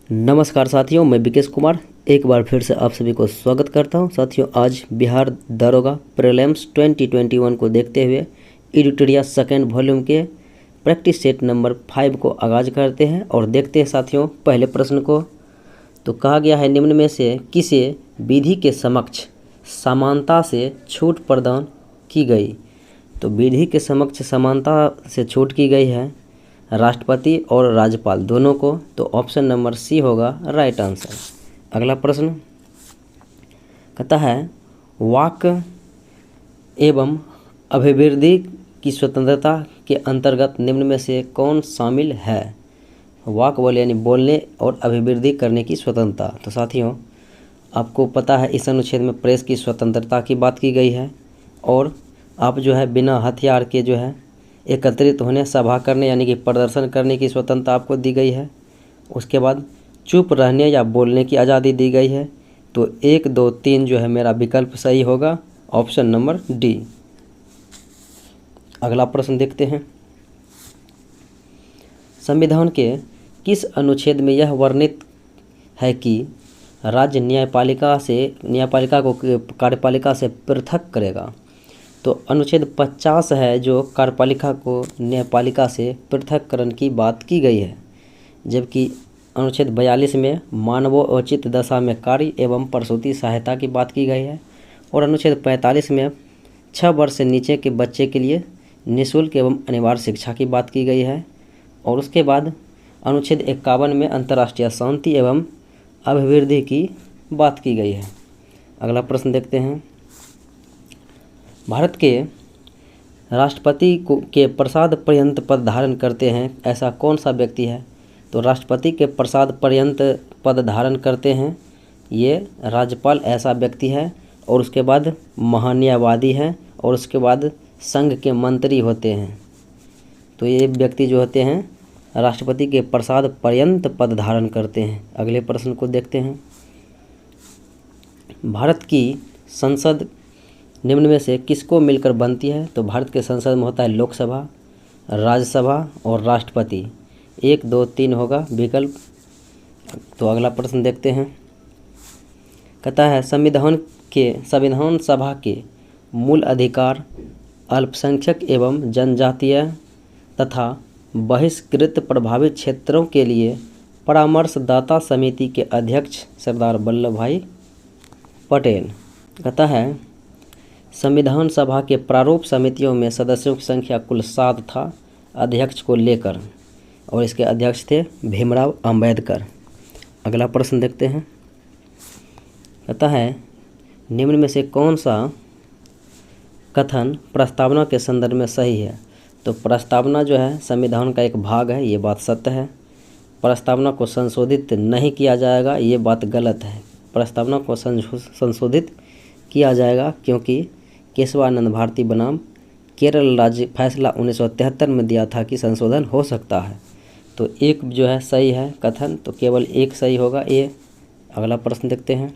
नमस्कार साथियों, मैं विकेश कुमार एक बार फिर से आप सभी को स्वागत करता हूं। साथियों, आज बिहार दारोगा प्रीलिम्स 2021 को देखते हुए एडिटोरिया सेकेंड वॉल्यूम के प्रैक्टिस सेट नंबर 5 को आगाज करते हैं और देखते हैं साथियों पहले प्रश्न को। तो कहा गया है, निम्न में से किसे विधि के समक्ष समानता से छूट प्रदान की गई। तो विधि के समक्ष समानता से छूट की गई है राष्ट्रपति और राज्यपाल दोनों को। तो ऑप्शन नंबर सी होगा राइट आंसर। अगला प्रश्न कहता है, वाक एवं अभिवृद्धि की स्वतंत्रता के अंतर्गत निम्न में से कौन शामिल है। वाक बोले यानी बोलने और अभिवृद्धि करने की स्वतंत्रता। तो साथियों आपको पता है इस अनुच्छेद में प्रेस की स्वतंत्रता की बात की गई है और आप जो है बिना हथियार के जो है एकत्रित होने, सभा करने यानी कि प्रदर्शन करने की स्वतंत्रता आपको दी गई है। उसके बाद चुप रहने या बोलने की आज़ादी दी गई है। तो 1, 2, 3 जो है मेरा विकल्प सही होगा, ऑप्शन नंबर डी। अगला प्रश्न देखते हैं, संविधान के किस अनुच्छेद में यह वर्णित है कि राज्य न्यायपालिका को कार्यपालिका से पृथक करेगा। तो अनुच्छेद 50 है जो कार्यपालिका को न्यायपालिका से पृथककरण की बात की गई है, जबकि अनुच्छेद 42 में मानवोचित दशा में कार्य एवं प्रसूति सहायता की बात की गई है और अनुच्छेद 45 में 6 वर्ष से नीचे के बच्चे के लिए निःशुल्क एवं अनिवार्य शिक्षा की बात की गई है। और उसके बाद अनुच्छेद 51 में अंतर्राष्ट्रीय शांति एवं अभिवृद्धि की बात की गई है। अगला प्रश्न देखते हैं, भारत के राष्ट्रपति के प्रसाद पर्यंत पद धारण करते हैं ऐसा कौन सा व्यक्ति है। तो राष्ट्रपति के प्रसाद पर्यंत पद धारण करते हैं ये राज्यपाल ऐसा व्यक्ति है और उसके बाद महान्यायवादी हैं और उसके बाद संघ के मंत्री होते हैं। तो ये व्यक्ति जो होते हैं राष्ट्रपति के प्रसाद पर्यंत पद धारण करते हैं। अगले प्रश्न को देखते हैं, भारत की संसद निम्न में से किसको मिलकर बनती है। तो भारत के संसद में होता है लोकसभा, राज्यसभा और राष्ट्रपति। 1, 2, 3 होगा विकल्प। तो अगला प्रश्न देखते हैं, कहता है संविधान सभा के मूल अधिकार अल्पसंख्यक एवं जनजातीय तथा बहिष्कृत प्रभावित क्षेत्रों के लिए परामर्शदाता समिति के अध्यक्ष सरदार वल्लभ भाई पटेल। कहता है संविधान सभा के प्रारूप समितियों में सदस्यों की संख्या कुल 7 था अध्यक्ष को लेकर और इसके अध्यक्ष थे भीमराव अंबेडकर। अगला प्रश्न देखते हैं, कहता है निम्न में से कौन सा कथन प्रस्तावना के संदर्भ में सही है। तो प्रस्तावना जो है संविधान का एक भाग है, ये बात सत्य है। प्रस्तावना को संशोधित नहीं किया जाएगा, ये बात गलत है। प्रस्तावना को संशोधित किया जाएगा क्योंकि केशवानंद भारती बनाम केरल राज्य फैसला 1973 में दिया था कि संशोधन हो सकता है। तो एक जो है सही है कथन, तो केवल एक सही होगा ये। अगला प्रश्न देखते हैं,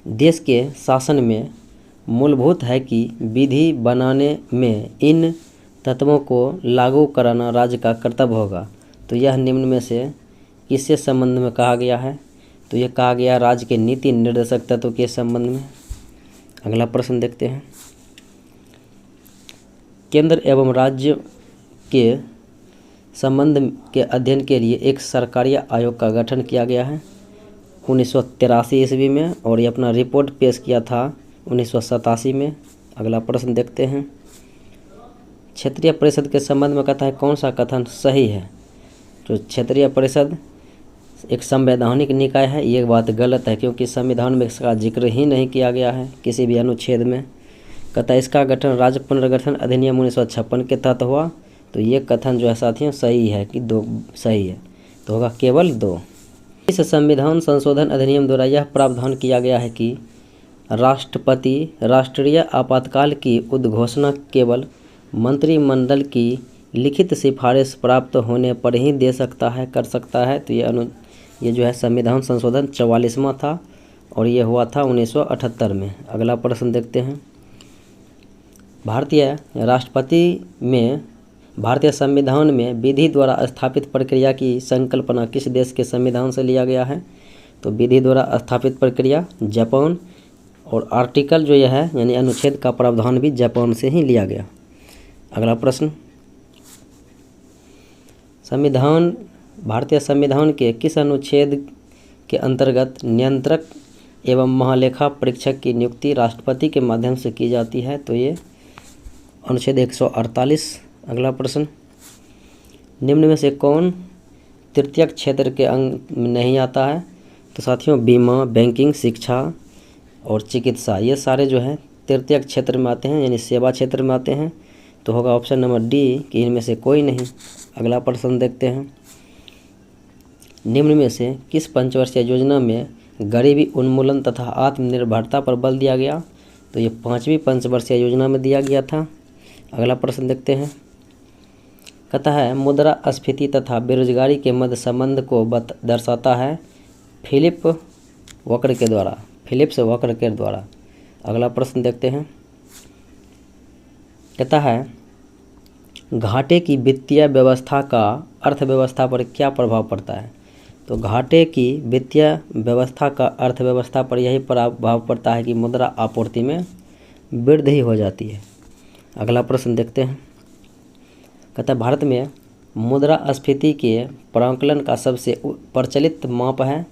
देश के शासन में मूलभूत है कि विधि बनाने में इन तत्वों को लागू कराना राज्य का कर्तव्य होगा। तो यह निम्न में से किससे संबंध में कहा गया है। तो यह कहा गया राज्य के नीति निर्देशक तत्व के संबंध में। अगला प्रश्न देखते हैं, केंद्र एवं राज्य के संबंध के अध्ययन के लिए एक सरकारी आयोग का गठन किया गया है 1983 ईस्वी में और ये अपना रिपोर्ट पेश किया था 1987 में। अगला प्रश्न देखते हैं, क्षेत्रीय परिषद के संबंध में कहता है कौन सा कथन सही है। तो क्षेत्रीय परिषद एक संवैधानिक निकाय है, ये बात गलत है क्योंकि संविधान में इसका जिक्र ही नहीं किया गया है किसी भी अनुच्छेद में। कहता है इसका गठन राज्य पुनर्गठन अधिनियम 1956 के तहत हुआ। तो ये कथन जो है साथियों सही है कि 2 सही है, तो होगा केवल 2। इस संविधान संशोधन अधिनियम द्वारा यह प्रावधान किया गया है कि राष्ट्रपति राष्ट्रीय आपातकाल की उद्घोषणा केवल मंत्रिमंडल की लिखित सिफारिश प्राप्त होने पर ही दे सकता है, कर सकता है। तो ये जो है संविधान संशोधन 44वां था और ये हुआ था 1978 में। अगला प्रश्न देखते हैं, भारतीय राष्ट्रपति में भारतीय संविधान में विधि द्वारा स्थापित प्रक्रिया की संकल्पना किस देश के संविधान से लिया गया है? तो विधि द्वारा स्थापित प्रक्रिया जापान, और आर्टिकल जो यह है यानी अनुच्छेद का प्रावधान भी जापान से ही लिया गया। अगला प्रश्न, भारतीय संविधान के किस अनुच्छेद के अंतर्गत नियंत्रक एवं महालेखा परीक्षक की नियुक्ति राष्ट्रपति के माध्यम से की जाती है? तो ये अनुच्छेद 148। अगला प्रश्न, निम्न में से कौन तृतीयक क्षेत्र के अंग में नहीं आता है? तो साथियों बीमा, बैंकिंग, शिक्षा और चिकित्सा ये सारे जो है तृतीयक क्षेत्र में आते हैं यानी सेवा क्षेत्र में आते हैं। तो होगा ऑप्शन नंबर डी कि इनमें से कोई नहीं। अगला प्रश्न देखते हैं, निम्न में से किस पंचवर्षीय योजना में गरीबी उन्मूलन तथा आत्मनिर्भरता पर बल दिया गया? तो ये 5वीं पंचवर्षीय योजना में दिया गया था। अगला प्रश्न देखते हैं, कहता है मुद्रास्फीति तथा बेरोजगारी के मध्य संबंध को दर्शाता है फिलिप्स वक्र के द्वारा। अगला प्रश्न देखते हैं, कहता है घाटे की वित्तीय व्यवस्था का अर्थव्यवस्था पर क्या प्रभाव पड़ता है? तो घाटे की वित्तीय व्यवस्था का अर्थव्यवस्था पर यही प्रभाव पड़ता है कि मुद्रा आपूर्ति में वृद्धि हो जाती है। अगला प्रश्न देखते हैं, कहता है भारत में मुद्रास्फीति के प्रांकलन का सबसे प्रचलित माप है?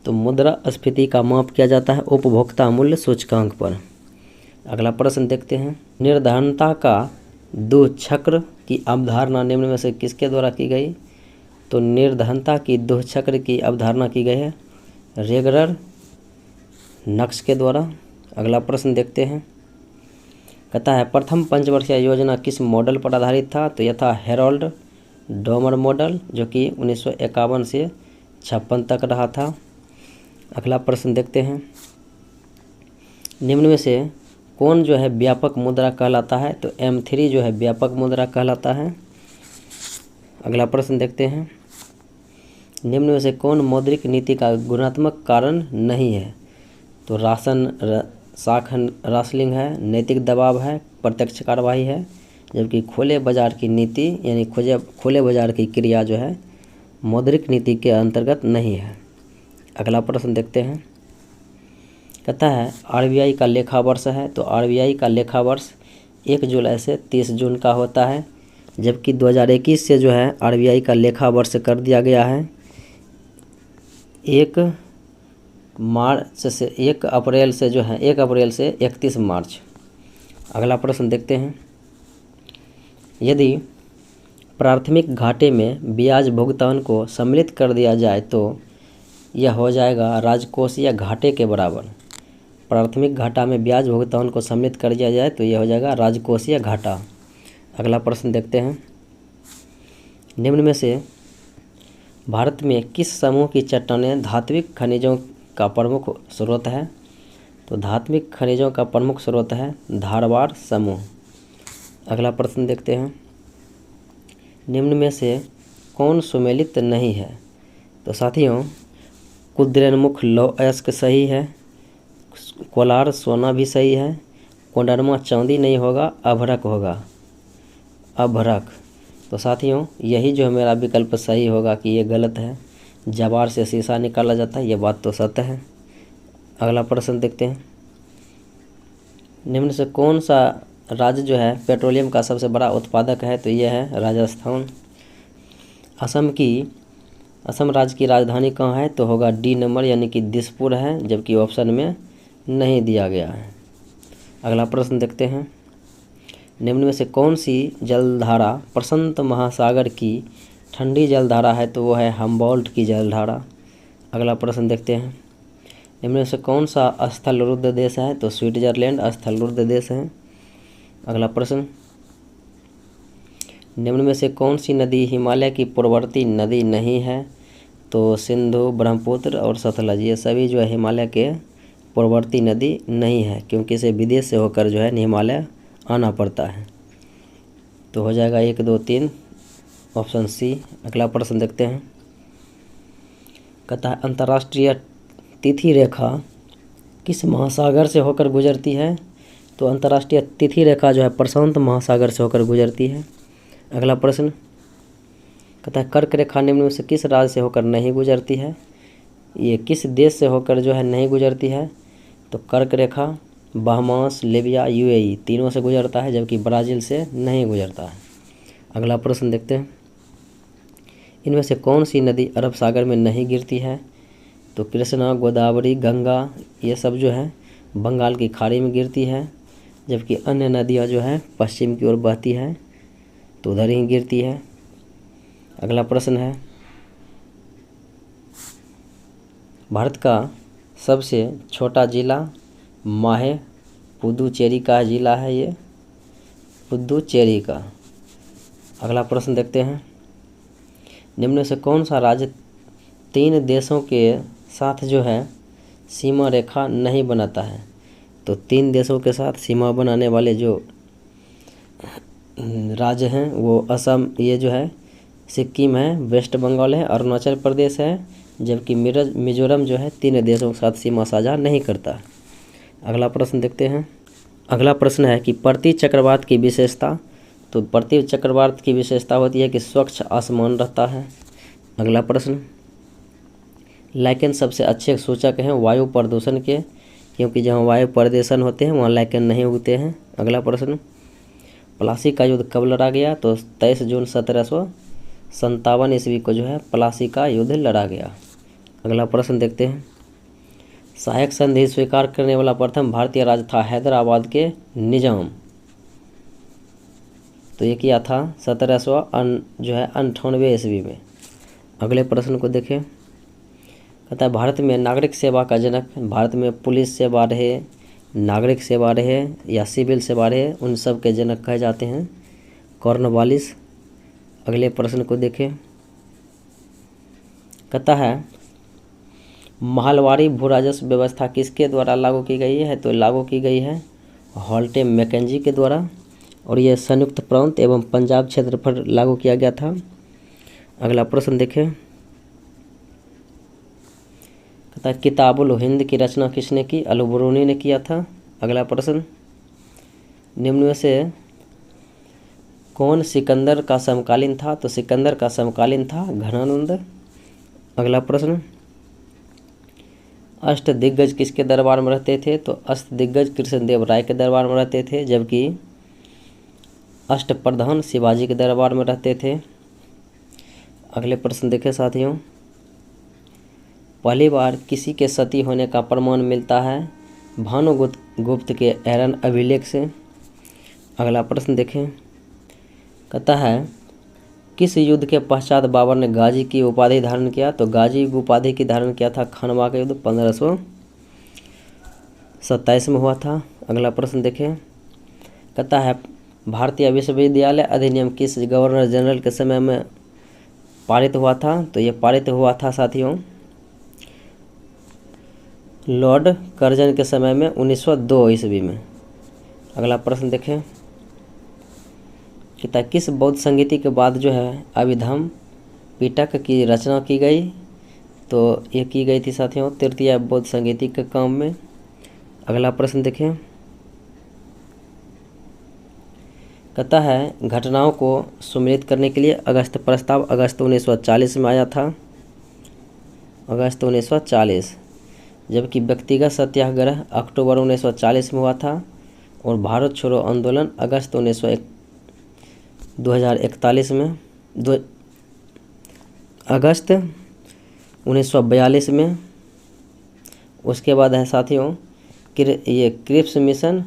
तो मुद्रास्फीति का माप किया जाता है उपभोक्ता मूल्य सूचकांक पर। अगला प्रश्न देखते हैं, निर्धनता का दुष्चक्र की अवधारणा निम्न में से किसके द्वारा की गई? तो निर्धनता की दुष्चक्र की अवधारणा की गई है रेगनर नक्श के द्वारा। अगला प्रश्न देखते हैं, कहता है प्रथम पंचवर्षीय योजना किस मॉडल पर आधारित था? तो यह था हेरोल्ड डोमर मॉडल जो कि 1951 से 56 तक रहा था। अगला प्रश्न देखते हैं, निम्न में से कौन जो है व्यापक मुद्रा कहलाता है? तो M3 जो है व्यापक मुद्रा कहलाता है। अगला प्रश्न देखते हैं, निम्न में से कौन मौद्रिक नीति का गुणात्मक कारण नहीं है? तो रासलिंग है, नैतिक दबाव है, प्रत्यक्ष कार्रवाई है, जबकि खुले बाजार की नीति यानी खुले बाजार की क्रिया जो है मौद्रिक नीति के अंतर्गत नहीं है। अगला प्रश्न देखते हैं, कहता है RBI का लेखा वर्ष है। तो RBI का लेखा वर्ष 1 जुलाई से 30 जून का होता है, जबकि 2021 से जो है RBI का लेखा वर्ष कर दिया गया है 1 अप्रैल से 31 मार्च। अगला प्रश्न देखते हैं, यदि प्राथमिक घाटे में ब्याज भुगतान को सम्मिलित कर दिया जाए तो यह हो जाएगा राजकोषीय घाटे के बराबर। प्राथमिक घाटा में ब्याज भुगतान को सम्मिलित कर दिया जाए तो यह हो जाएगा राजकोषीय घाटा। अगला प्रश्न देखते हैं, निम्न में से भारत में किस समूह की चट्टानें धात्विक खनिजों का प्रमुख स्रोत है? तो धात्विक खनिजों का प्रमुख स्रोत है धारवाड़ समूह। अगला प्रश्न देखते हैं, निम्न में से कौन सुमेलित नहीं है? तो साथियों कुद्रेमुख लौह अयस्क सही है, कोलार सोना भी सही है, कोडरमा चांदी नहीं होगा, अभ्रक होगा, अभ्रक। तो साथियों यही जो मेरा विकल्प सही होगा कि ये गलत है, जवार से शीशा निकाला जाता है, ये बात तो सत्य है। अगला प्रश्न देखते हैं, निम्न से कौन सा राज्य जो है पेट्रोलियम का सबसे बड़ा उत्पादक है? तो यह है राजस्थान। असम राज्य की राजधानी कहाँ है? तो होगा डी नंबर यानी कि दिसपुर है, जबकि ऑप्शन में नहीं दिया गया है। अगला प्रश्न देखते हैं, निम्न में से कौन सी जलधारा प्रशांत महासागर की ठंडी जलधारा है? तो वो है हम्बोल्ट की जलधारा। अगला प्रश्न देखते हैं, निम्न में से कौन सा स्थलरुद्ध देश है? तो स्विट्जरलैंड स्थलरुद्ध देश है। अगला प्रश्न, निम्न में से कौन सी नदी हिमालय की पूर्ववर्ती नदी नहीं है? तो सिंधु, ब्रह्मपुत्र और सतलज ये सभी जो है हिमालय के पूर्ववर्ती नदी नहीं है, क्योंकि इसे विदेश से होकर जो है हिमालय आना पड़ता है। तो हो जाएगा 1, 2, 3 ऑप्शन सी। अगला प्रश्न देखते हैं, कहता है अंतर्राष्ट्रीय तिथि रेखा किस महासागर से होकर गुजरती है? तो अंतर्राष्ट्रीय तिथि रेखा जो है प्रशांत महासागर से होकर गुजरती है। अगला प्रश्न कहता है कर्क रेखा निम्न में से किस राज्य से होकर नहीं गुजरती है? ये किस देश से होकर जो है नहीं गुजरती है? तो कर्क रेखा बहामास, लीबिया, यूएई तीनों से गुजरता है, जबकि ब्राज़ील से नहीं गुजरता है। अगला प्रश्न देखते हैं, इनमें से कौन सी नदी अरब सागर में नहीं गिरती है? तो कृष्णा, गोदावरी, गंगा ये सब जो है बंगाल की खाड़ी में गिरती है, जबकि अन्य नदियाँ जो है पश्चिम की ओर बहती है तो उधर ही गिरती है। अगला प्रश्न है, भारत का सबसे छोटा जिला माहे पुदुचेरी का जिला है, ये पुदुचेरी का। अगला प्रश्न देखते हैं, निम्न में से कौन सा राज्य 3 देशों के साथ जो है सीमा रेखा नहीं बनाता है? तो 3 देशों के साथ सीमा बनाने वाले जो राज्य हैं वो असम, ये जो है सिक्किम है, वेस्ट बंगाल है, अरुणाचल प्रदेश है, जबकि मिजोरम जो है 3 देशों के साथ सीमा साझा नहीं करता। अगला प्रश्न देखते हैं, अगला प्रश्न है कि प्रति चक्रवात की विशेषता। तो प्रति चक्रवात की विशेषता होती है कि स्वच्छ आसमान रहता है। अगला प्रश्न, लाइकेन सबसे अच्छे सूचक हैं वायु प्रदूषण के, क्योंकि जहाँ वायु प्रदूषण होते हैं वहाँ लाइकेन नहीं उगते हैं। अगला प्रश्न, प्लासी का युद्ध कब लड़ा गया? तो 23 जून 1757 ईस्वी को जो है प्लासी का युद्ध लड़ा गया। अगला प्रश्न देखते हैं, सहायक संधि स्वीकार करने वाला प्रथम भारतीय राज्य था हैदराबाद के निजाम। तो ये किया था 1798 ईस्वी में। अगले प्रश्न को देखें, कहता है भारत में नागरिक सेवा का जनक, भारत में पुलिस सेवा रहे, नागरिक सेवा रहे या सिविल सेवा रहे, उन सब के जनक कहे जाते हैं कॉर्नवालिस। अगले प्रश्न को देखें, कहता है महलवारी भू राजस्व व्यवस्था किसके द्वारा लागू की गई है? तो लागू की गई है हॉल्टे मैकेंजी के द्वारा, और यह संयुक्त प्रांत एवं पंजाब क्षेत्र पर लागू किया गया था। अगला प्रश्न देखें, कहता है किताबुल हिंद की रचना किसने की? अल-बरूनी ने किया था। अगला प्रश्न, निम्न में से कौन सिकंदर का समकालीन था? तो सिकंदर का समकालीन था घनानंद। अगला प्रश्न, अष्ट दिग्गज किसके दरबार में रहते थे? तो अष्ट दिग्गज कृष्णदेव राय के दरबार में रहते थे, जबकि अष्ट प्रधान शिवाजी के दरबार में रहते थे। अगले प्रश्न देखें साथियों, पहली बार किसी के सती होने का प्रमाण मिलता है भानुगुप्त के एरन अभिलेख से। अगला प्रश्न देखें, कहता है किस युद्ध के पश्चात बाबर ने गाजी की उपाधि धारण किया? तो गाजी उपाधि की धारण किया था खनवा का युद्ध 1527 में हुआ था। अगला प्रश्न देखें, कहता है भारतीय विश्वविद्यालय अधिनियम किस गवर्नर जनरल के समय में पारित हुआ था? तो ये पारित हुआ था साथियों लॉर्ड कर्जन के समय में 1902 ईस्वी में। अगला प्रश्न देखें, कहता है किस बौद्ध संगीति के बाद जो है अभिधम पिटक की रचना की गई? तो ये की गई थी साथियों तृतीय बौद्ध संगीति के काम में। अगला प्रश्न देखें, कहता है घटनाओं को सुमेलित करने के लिए अगस्त प्रस्ताव अगस्त 1940 में आया था, अगस्त 1940, जबकि व्यक्तिगत सत्याग्रह अक्टूबर 1940 में हुआ था, और भारत छोड़ो आंदोलन अगस्त 2041 में अगस्त 1942 में। उसके बाद है साथियों ये क्रिप्स मिशन,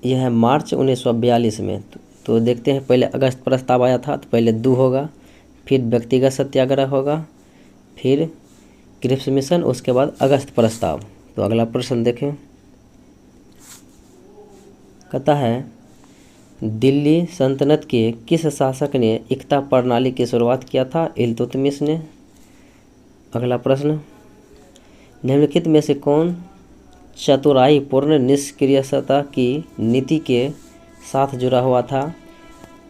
यह है मार्च 1942 में। तो देखते हैं, पहले अगस्त प्रस्ताव आया था तो पहले 2 होगा, फिर व्यक्तिगत सत्याग्रह होगा, फिर क्रिप्स मिशन, उसके बाद अगस्त प्रस्ताव। तो अगला प्रश्न देखें, कहता है दिल्ली सल्तनत के किस शासक ने इक्ता प्रणाली की शुरुआत किया था? इल्तुतमिश ने। अगला प्रश्न, निम्नलिखित में से कौन चतुराई पूर्ण निष्क्रियता की नीति के साथ जुड़ा हुआ था?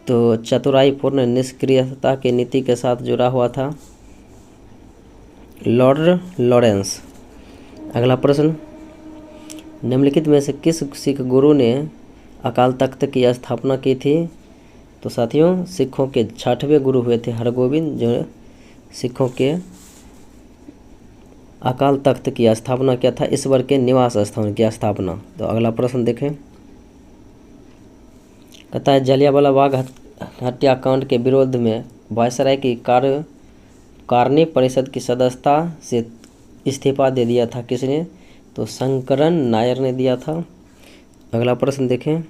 तो चतुराई पूर्ण निष्क्रियता की नीति के साथ जुड़ा हुआ था लॉर्ड लॉरेंस। अगला प्रश्न, निम्नलिखित में से किस सिख गुरु ने अकाल तख्त की स्थापना की थी? तो साथियों सिखों के 6वें गुरु हुए थे हरगोविंद, जो सिखों के अकाल तख्त की स्थापना किया था, ईश्वर के निवास स्थान की स्थापना। तो अगला प्रश्न देखें, कहता है जलियांवाला बाग हत्याकांड के विरोध में वायसराय की कारणी परिषद की सदस्यता से इस्तीफा दे दिया था किसने? तो शंकरन नायर ने दिया था। अगला प्रश्न देखें,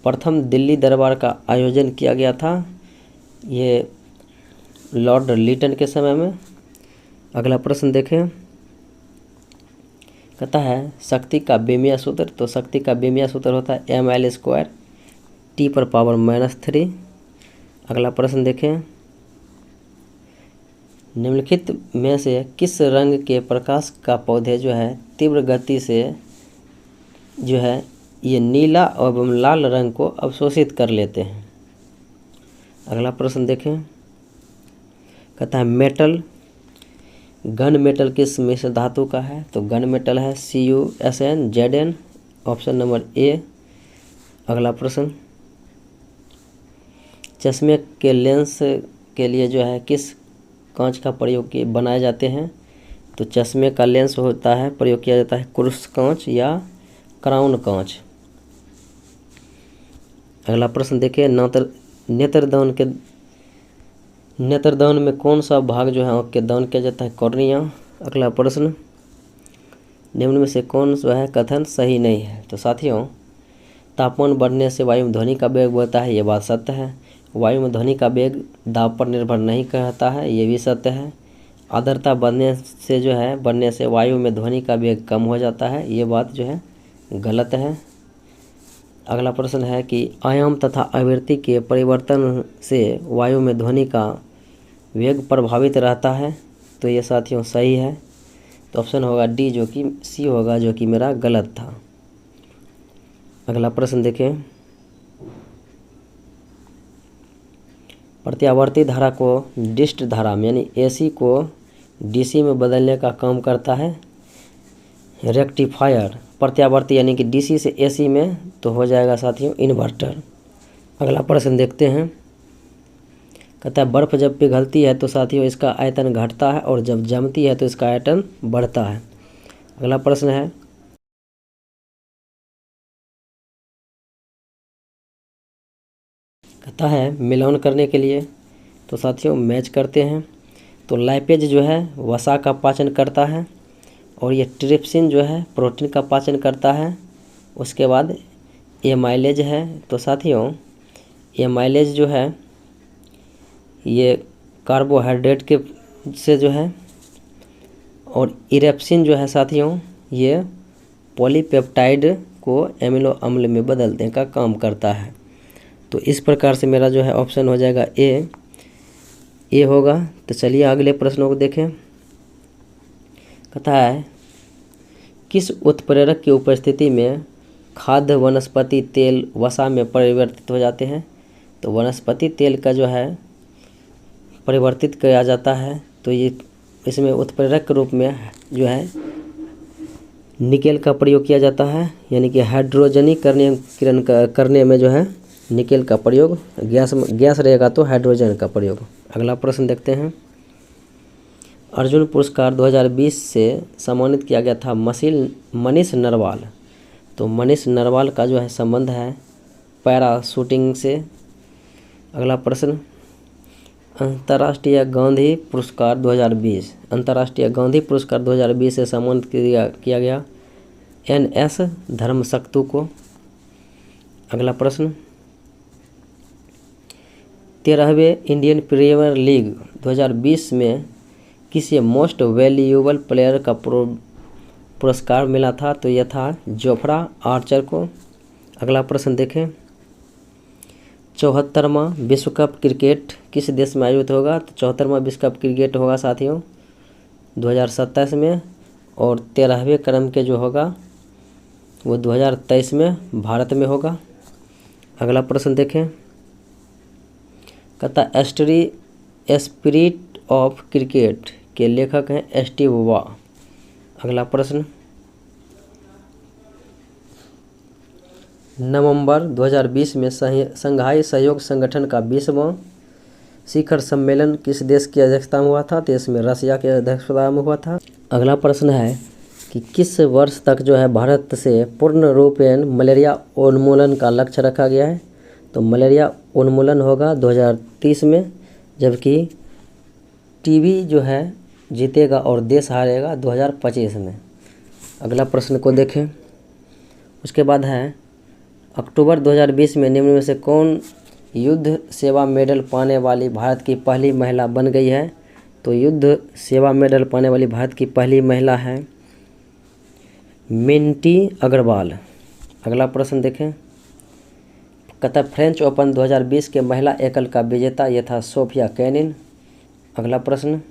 प्रथम दिल्ली दरबार का आयोजन किया गया था, ये लॉर्ड लिटन के समय में। अगला प्रश्न देखें, कहता है शक्ति का बेमिया सूत्र। तो शक्ति का बेमिया सूत्र होता है ml² T⁻³ -3। अगला प्रश्न देखें, निम्नलिखित में से किस रंग के प्रकाश का पौधे जो है तीव्र गति से जो है ये नीला एवं लाल रंग को अवशोषित कर लेते हैं? अगला प्रश्न देखें, कहता है मेटल, गन मेटल किस मिश्र धातु का है? तो गन मेटल है CuSnZn, ऑप्शन नंबर ए। अगला प्रश्न, चश्मे के लेंस के लिए जो है किस कांच का प्रयोग बनाए जाते हैं? तो चश्मे का लेंस होता है प्रयोग किया जाता है क्रूस कांच या क्राउन कांच। अगला प्रश्न देखिए, नेत्रदान में कौन सा भाग जो है आँख के दान किया जाता है? कॉर्निया। अगला प्रश्न, निम्न में से कौन सा है कथन सही नहीं है? तो साथियों तापमान बढ़ने से वायु में ध्वनि का वेग बढ़ता है, ये बात सत्य है। वायु में ध्वनि का वेग दाब पर निर्भर नहीं करता है, ये भी सत्य है। आर्द्रता बढ़ने से वायु में ध्वनि का वेग कम हो जाता है, ये बात जो है गलत है। अगला प्रश्न है कि आयाम तथा आवृत्ति के परिवर्तन से वायु में ध्वनि का वेग प्रभावित रहता है, तो ये साथियों सही है। तो ऑप्शन होगा डी, जो कि सी होगा, जो कि मेरा गलत था। अगला प्रश्न देखें, प्रत्यावर्ती धारा को डिस्ट धारा में यानी AC को DC में बदलने का काम करता है रेक्टिफायर। प्रत्यावर्ती यानी कि DC से AC में तो हो जाएगा साथियों इन्वर्टर। अगला प्रश्न देखते हैं, कहता है बर्फ़ जब पिघलती है तो साथियों इसका आयतन घटता है और जब जमती है तो इसका आयतन बढ़ता है। अगला प्रश्न है, कहता है मिलान करने के लिए, तो साथियों मैच करते हैं। तो लाइपेज जो है वसा का पाचन करता है और ये ट्रिप्सिन जो है प्रोटीन का पाचन करता है। उसके बाद एमाइलेज है, तो साथियों एमाइलेज जो है ये कार्बोहाइड्रेट के से जो है, और इरेप्सिन जो है साथियों ये पॉलीपेप्टाइड को एमिनो अम्ल में बदलने का काम करता है। तो इस प्रकार से मेरा जो है ऑप्शन हो जाएगा ए होगा। तो चलिए अगले प्रश्नों को देखें। कहता है किस उत्प्रेरक की उपस्थिति में खाद्य वनस्पति तेल वसा में परिवर्तित हो जाते हैं? तो वनस्पति तेल का जो है परिवर्तित किया जाता है, तो ये इसमें उत्प्रेरक के रूप में जो है निकेल का प्रयोग किया जाता है, यानी कि हाइड्रोजनीकरण करने में जो है निकेल का प्रयोग, गैस रहेगा तो हाइड्रोजन का प्रयोग। अगला प्रश्न देखते हैं, अर्जुन पुरस्कार 2020 से सम्मानित किया गया था मनीष नरवाल। तो मनीष नरवाल का जो है संबंध है पैरा शूटिंग से। अगला प्रश्न, अंतर्राष्ट्रीय गांधी पुरस्कार 2020 से सम्मानित किया गया NS धर्मशक्तु को। अगला प्रश्न, 13वें इंडियन प्रीमियर लीग 2020 में किसे मोस्ट वैल्यूएबल प्लेयर का पुरस्कार मिला था? तो यह था जोफ्रा आर्चर को। अगला प्रश्न देखें, 74वां विश्व कप क्रिकेट किस देश में आयोजित होगा? तो 74वां विश्व कप क्रिकेट होगा साथियों 2027 में, और 13वें क्रम के जो होगा वो 2023 में भारत में होगा। अगला प्रश्न देखें, कहता स्पिरिट ऑफ क्रिकेट के लेखक हैं स्टीव वॉ। अगला प्रश्न, नवंबर 2020 में शंघाई सहयोग संगठन का 20वां शिखर सम्मेलन किस देश की अध्यक्षता में हुआ था? तो इसमें रसिया की अध्यक्षता में हुआ था। अगला प्रश्न है कि किस वर्ष तक जो है भारत से पूर्ण रूपेण मलेरिया उन्मूलन का लक्ष्य रखा गया है? तो मलेरिया उन्मूलन होगा 2030 में, जबकि टीबी जो है जीतेगा और देश हारेगा 2025 में। अगला प्रश्न को देखें। उसके बाद है अक्टूबर 2020 में निम्न में से कौन युद्ध सेवा मेडल पाने वाली भारत की पहली महिला बन गई है? तो युद्ध सेवा मेडल पाने वाली भारत की पहली महिला है मिंटी अग्रवाल। अगला प्रश्न देखें। कहता है फ्रेंच ओपन 2020 के महिला एकल का विजेता यह था सोफिया केनिन। अगला प्रश्न,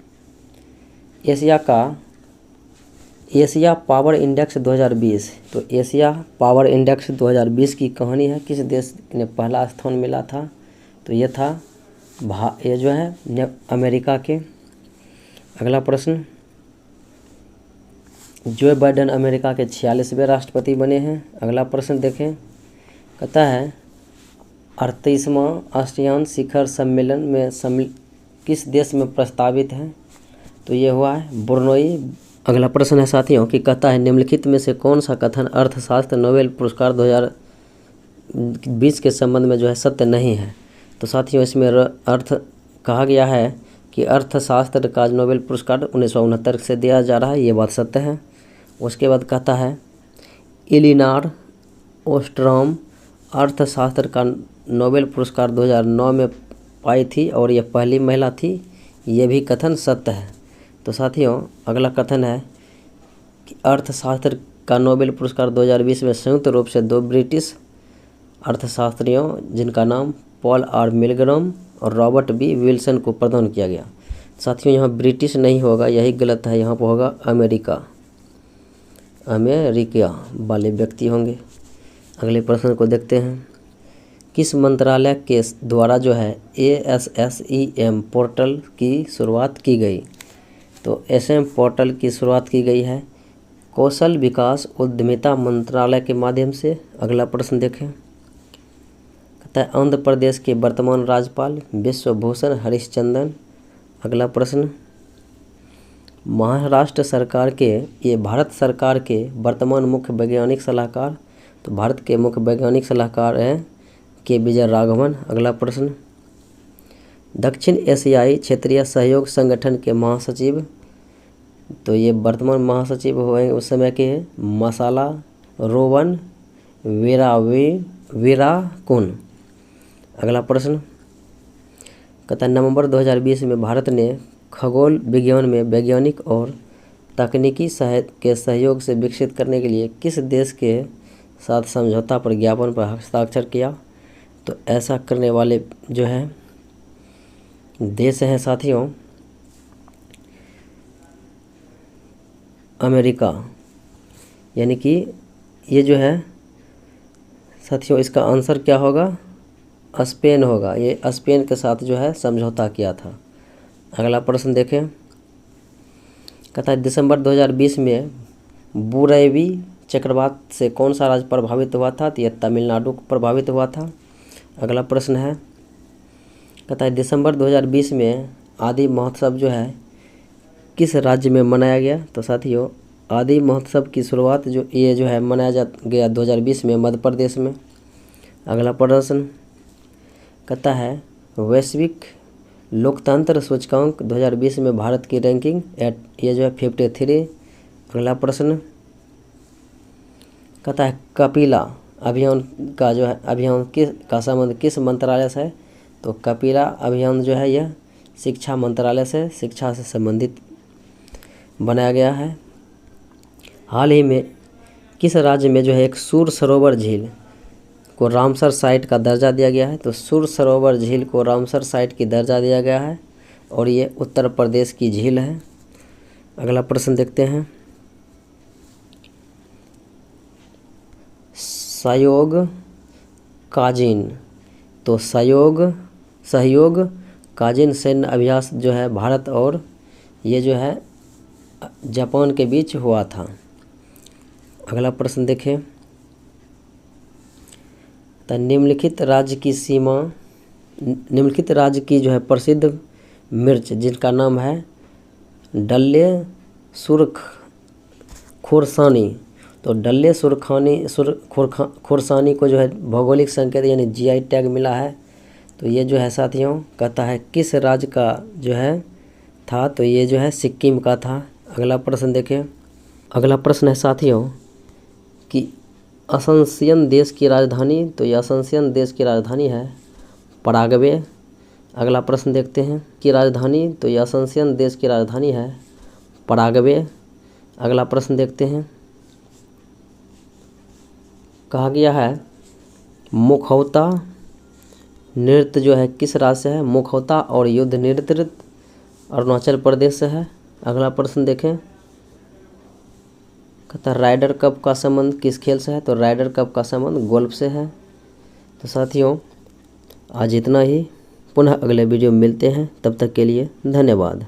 एशिया पावर इंडेक्स 2020, तो एशिया पावर इंडेक्स 2020 की कहानी है किस देश ने पहला स्थान मिला था? तो ये था ये जो है अमेरिका के। अगला प्रश्न, जो बाइडेन अमेरिका के 46वें राष्ट्रपति बने हैं। अगला प्रश्न देखें। कहता है 38वां आसियान शिखर सम्मेलन में किस देश में प्रस्तावित है? तो ये हुआ है ब्रुनई। अगला प्रश्न है साथियों कि कहता है निम्नलिखित में से कौन सा कथन अर्थशास्त्र नोबेल पुरस्कार 2020 के संबंध में जो है सत्य नहीं है? तो साथियों इसमें अर्थ कहा गया है कि अर्थशास्त्र का नोबेल पुरस्कार 1969 से दिया जा रहा है, ये बात सत्य है। उसके बाद कहता है इलिनार ओस्ट्रॉम अर्थशास्त्र का नोबेल पुरस्कार 2009 में पाई थी और यह पहली महिला थी, ये भी कथन सत्य है। तो साथियों अगला कथन है कि अर्थशास्त्र का नोबेल पुरस्कार 2020 में संयुक्त रूप से 2 ब्रिटिश अर्थशास्त्रियों जिनका नाम पॉल आर मिलग्राम और रॉबर्ट बी विल्सन को प्रदान किया गया। साथियों यहाँ ब्रिटिश नहीं होगा, यही गलत है, यहाँ पर होगा अमेरिका वाले व्यक्ति होंगे। अगले प्रश्न को देखते हैं। किस मंत्रालय के द्वारा जो है ASSEM पोर्टल की शुरुआत की गई? तो SM पोर्टल की शुरुआत की गई है कौशल विकास उद्यमिता मंत्रालय के माध्यम से। अगला प्रश्न देखें। कहता है आंध्र प्रदेश के वर्तमान राज्यपाल विश्वभूषण हरिश्चंद्रन। अगला प्रश्न, महाराष्ट्र सरकार के ये भारत सरकार के वर्तमान मुख्य वैज्ञानिक सलाहकार, तो भारत के मुख्य वैज्ञानिक सलाहकार हैं के विजय राघवन। अगला प्रश्न, दक्षिण एशियाई क्षेत्रीय सहयोग संगठन के महासचिव, तो ये वर्तमान महासचिव हुए उस समय के मसाला रोवन वीराकुन। अगला प्रश्न, कहता है नवंबर 2020 में भारत ने खगोल विज्ञान में वैज्ञानिक और तकनीकी के सहयोग से विकसित करने के लिए किस देश के साथ समझौता पर ज्ञापन पर हस्ताक्षर किया? तो ऐसा करने वाले जो है देश हैं साथियों अमेरिका, यानी कि ये जो है साथियों इसका आंसर क्या होगा? स्पेन होगा। ये स्पेन के साथ जो है समझौता किया था। अगला प्रश्न देखें। कहता है दिसंबर 2020 में बुरेवी चक्रवात से कौन सा राज्य प्रभावित हुआ था? तो यह तमिलनाडु प्रभावित हुआ था। अगला प्रश्न है। कहता है दिसंबर 2020 में आदि महोत्सव जो है किस राज्य में मनाया गया? तो साथियों आदि महोत्सव की शुरुआत जो है मनाया गया 2020 में मध्य प्रदेश में। अगला प्रश्न कहता है वैश्विक लोकतंत्र सूचकांक 2020 में भारत की रैंकिंग ये जो है 53। अगला प्रश्न कहता है कपिला अभियान का जो है का संबंध किस मंत्रालय से है? तो कपिला अभियान जो है यह शिक्षा मंत्रालय से शिक्षा से संबंधित बनाया गया है। हाल ही में किस राज्य में जो है एक सुर सरोवर झील को रामसर साइट का दर्जा दिया गया है? तो सुर सरोवर झील को रामसर साइट की दर्जा दिया गया है और ये उत्तर प्रदेश की झील है। अगला प्रश्न देखते हैं। सहयोग काजिन, तो सहयोग काजिन सैन्य अभ्यास जो है भारत और ये जो है जापान के बीच हुआ था। अगला प्रश्न देखें। तो निम्नलिखित राज्य की जो है प्रसिद्ध मिर्च जिनका नाम है डल्ले सुर्ख खुरसानी। तो डल्ले खुरसानी को जो है भौगोलिक संकेत यानी जीआई टैग मिला है। तो ये जो है साथियों कहता है किस राज्य का जो है था, तो ये जो है सिक्किम का था। अगला प्रश्न देखें। अगला प्रश्न है साथियों कि असंसियन देश की राजधानी, तो ये असंसियन देश की राजधानी है पराग्वे। अगला प्रश्न देखते हैं कि राजधानी, तो ये असंसियन देश की राजधानी है पराग्वे। अगला प्रश्न देखते हैं। कहा गया है मुखौता नृत्य जो है किस राज्य से है, मुखौता और युद्ध नृत्य अरुणाचल प्रदेश से है। अगला प्रश्न देखें। कहता है राइडर कप का संबंध किस खेल से है, तो राइडर कप का संबंध गोल्फ से है। तो साथियों आज इतना ही, पुनः अगले वीडियो में मिलते हैं, तब तक के लिए धन्यवाद।